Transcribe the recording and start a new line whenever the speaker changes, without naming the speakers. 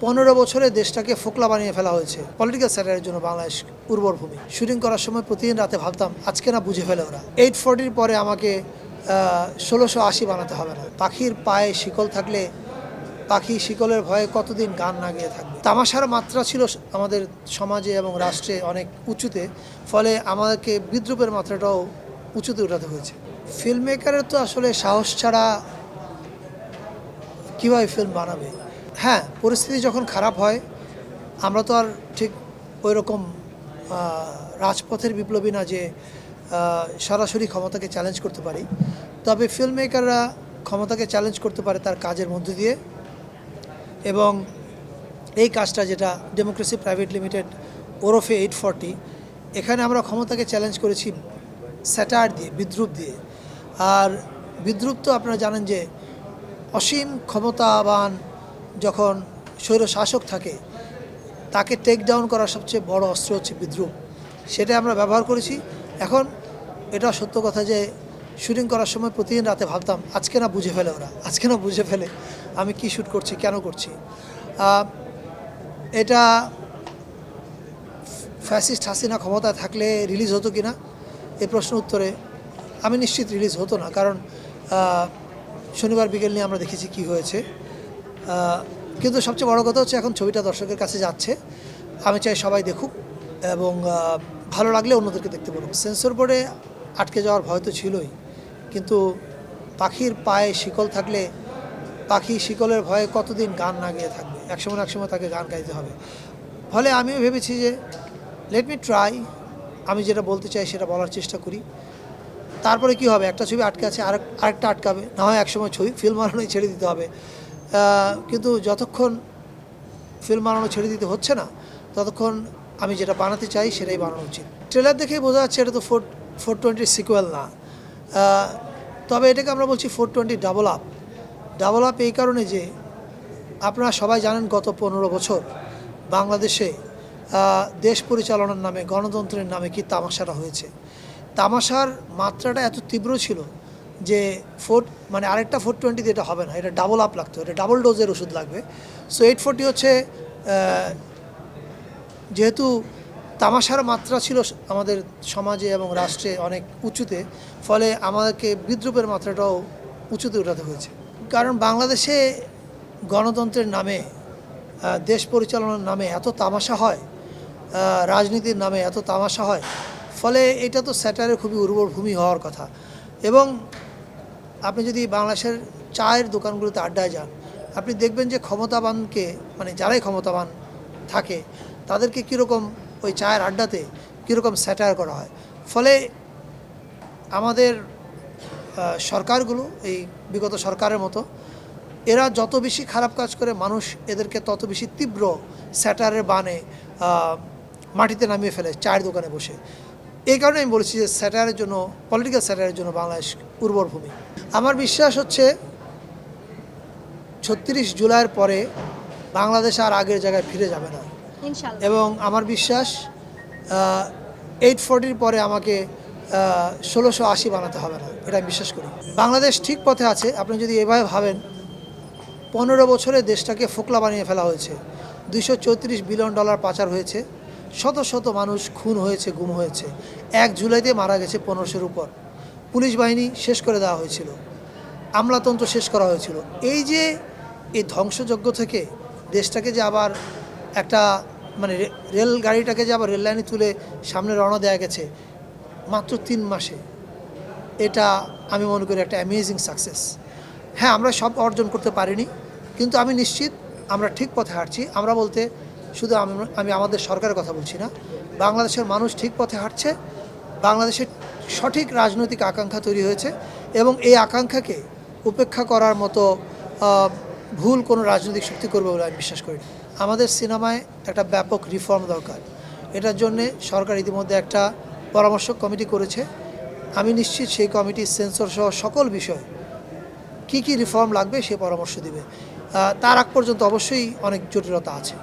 15 বছরে দেশটাকে ফোকলা বানিয়ে ফেলা হয়েছে পলিটিক্যাল স্যাটারের জন্য। বাংলাদেশ উর্বর ভূমি। শুটিং করার সময় প্রতিদিন রাতে ভাবতাম আজকে না বুঝে ফেলে ওরা। 840 পরে আমাকে 1680 বানাতে হবে না। পাখির পায়ে শিকল থাকলে পাখি শিকলের ভয়ে কতদিন গান না গেয়ে থাকবে। তামাশার মাত্রা ছিল আমাদের সমাজে এবং রাষ্ট্রে অনেক উঁচুতে, ফলে আমাদেরকে বিদ্রুপের মাত্রাটাও উঁচুতে উঠাতে হয়েছে। ফিল্ম মেকারের তো আসলে সাহস ছাড়া কীভাবে ফিল্ম বানাবে। হ্যাঁ, পরিস্থিতি যখন খারাপ হয় আমরা তো আর ঠিক ওই রকম রাজপথের বিপ্লবী না যে সরাসরি ক্ষমতাকে চ্যালেঞ্জ করতে পারি। তবে ফিল্ম মেকাররা ক্ষমতাকে চ্যালেঞ্জ করতে পারে তার কাজের মধ্য দিয়ে, এবং এই কাজটা যেটা ডেমোক্রেসি প্রাইভেট লিমিটেড ওরফে 840, এখানে আমরা ক্ষমতাকে চ্যালেঞ্জ করেছি স্যাটার দিয়ে, বিদ্রুপ দিয়ে। আর বিদ্রুপ তো আপনারা জানেন যে অসীম ক্ষমতাবান যখন স্বৈর শাসক থাকে তাকে টেক ডাউন করার সবচেয়ে বড় অস্ত্র হচ্ছে বিদ্রুপ। সেটা আমরা ব্যবহার করেছি। এখন এটা সত্য কথা যে শুটিং করার সময় প্রতিদিন রাতে ভাবতাম আজকে না বুঝে ফেলে ওরা, আজকে না বুঝে ফেলে আমি কি শ্যুট করছি, কেন করছি। এটা ফ্যাসিস্ট হাসিনা ক্ষমতায় থাকলে রিলিজ হতো কি না এই প্রশ্ন উত্তরে আমি নিশ্চিত রিলিজ হতো না, কারণ শনিবার বিকেল নিয়ে আমরা দেখেছি কি হয়েছে। কিন্তু সবচেয়ে বড় কথা হচ্ছে এখন ছবিটা দর্শকের কাছে যাচ্ছে। আমি চাই সবাই দেখুক এবং ভালো লাগলে অন্যদেরকে দেখতে বলুক। সেন্সর বোর্ডে আটকে যাওয়ার ভয় তো ছিলই, কিন্তু পাখির পায়ে শিকল থাকলে পাখি শিকলের ভয়ে কতদিন গান না গেয়ে থাকবে। একসময় না একসময় তাকে গান গাইতে হবে। ফলে আমিও ভেবেছি যে লেট মি ট্রাই, আমি যেটা বলতে চাই সেটা বলার চেষ্টা করি। তারপরে কি হবে, একটা ছবি আটকে আছে, আরেকটা আটকাবে, না হয় একসময় ছবি ফিল্ম বানানোই ছেড়ে দিতে হবে। কিন্তু যতক্ষণ ফিল্ম বানানো ছেড়ে দিতে হচ্ছে না ততক্ষণ আমি যেটা বানাতে চাই সেটাই বানানো উচিত। ট্রেলার দেখেই বোঝা যাচ্ছে এটা তো 420 সিকুয়েল না, তবে এটাকে আমরা বলছি 420 ডাবল আপ। ডাবল আপ এই কারণে যে আপনারা সবাই জানেন গত 15 বছর বাংলাদেশে দেশ পরিচালনার নামে, গণতন্ত্রের নামে কি তামাশাটা হয়েছে। তামাশার মাত্রাটা এত তীব্র ছিল যে আরেকটা 420 দিয়ে এটা হবে না, এটা ডাবল আপ লাগতো, এটা ডাবল ডোজের ওষুধ লাগবে। সো 840 হচ্ছে, যেহেতু তামাশার মাত্রা ছিল আমাদের সমাজে এবং রাষ্ট্রে অনেক উঁচুতে, ফলে আমাদেরকে বিদ্রুপের মাত্রাটাও উঁচুতে উঠাতে হয়েছে। কারণ বাংলাদেশে গণতন্ত্রের নামে, দেশ পরিচালনার নামে এত তামাশা হয়, রাজনীতির নামে এত তামাশা হয়, ফলে এটা তো স্যাটারের খুবই উর্বর ভূমি হওয়ার কথা। এবং আপনি যদি বাংলাদেশের চায়ের দোকানগুলোতে আড্ডায় যান, আপনি দেখবেন যে ক্ষমতাবানকে, যারাই ক্ষমতাবান থাকে তাদেরকে কীরকম ওই চায়ের আড্ডাতে কীরকম স্যাটার করা হয়। ফলে আমাদের সরকারগুলো, এই বিগত সরকারের মতো, এরা যত বেশি খারাপ কাজ করে মানুষ এদেরকে তত বেশি তীব্র স্যাটারের বানে মাটিতে নামিয়ে ফেলে চায়ের দোকানে বসে। এই কারণে আমি বলেছি যে স্যাটারের জন্য, পলিটিক্যাল স্যাটারের জন্য বাংলাদেশ উর্বর ভূমি। আমার বিশ্বাস হচ্ছে 36 জুলাইয়ের পরে বাংলাদেশ আর আগের জায়গায় ফিরে যাবে না, এবং আমার বিশ্বাস 840 পরে আমাকে 1680 বানাতে হবে না, এটা আমি বিশ্বাস করি। বাংলাদেশ ঠিক পথে আছে। আপনি যদি এভাবে ভাবেন, 15 বছরে দেশটাকে ফোকলা বানিয়ে ফেলা হয়েছে, $234 বিলিয়ন পাচার হয়েছে, শত শত মানুষ খুন হয়েছে, গুম হয়েছে, 1 জুলাইতে মারা গেছে 1500-এর উপর, পুলিশ বাহিনী শেষ করে দেওয়া হয়েছিল, আমলাতন্ত্র শেষ করা হয়েছিল। এই যে এই ধ্বংসযজ্ঞ থেকে দেশটাকে যে আবার একটা রেলগাড়িটাকে যে আবার রেল লাইনে তুলে সামনে রওনা দেওয়া গেছে মাত্র 3 মাসে, এটা আমি মনে করি একটা অ্যামেজিং সাকসেস। হ্যাঁ, আমরা সব অর্জন করতে পারিনি, কিন্তু আমি নিশ্চিত আমরা ঠিক পথে হাঁটছি। আমরা বলতে শুধু আমি আমাদের সরকারের কথা বলছি না, বাংলাদেশের মানুষ ঠিক পথে হাঁটছে। বাংলাদেশের সঠিক রাজনৈতিক আকাঙ্ক্ষা তৈরি হয়েছে, এবং এই আকাঙ্ক্ষাকে উপেক্ষা করার মতো ভুল কোনো রাজনৈতিক শক্তি করবে বলে আমি বিশ্বাস করি না। আমাদের সিনেমায় একটা ব্যাপক রিফর্ম দরকার। এটার জন্যে সরকার ইতিমধ্যে একটা পরামর্শক কমিটি করেছে। আমি নিশ্চিত সেই কমিটি সেন্সর সহ সকল বিষয় কী রিফর্ম লাগবে সে পরামর্শ দিবে। তার আগ পর্যন্ত অবশ্যই অনেক জটিলতা আছে।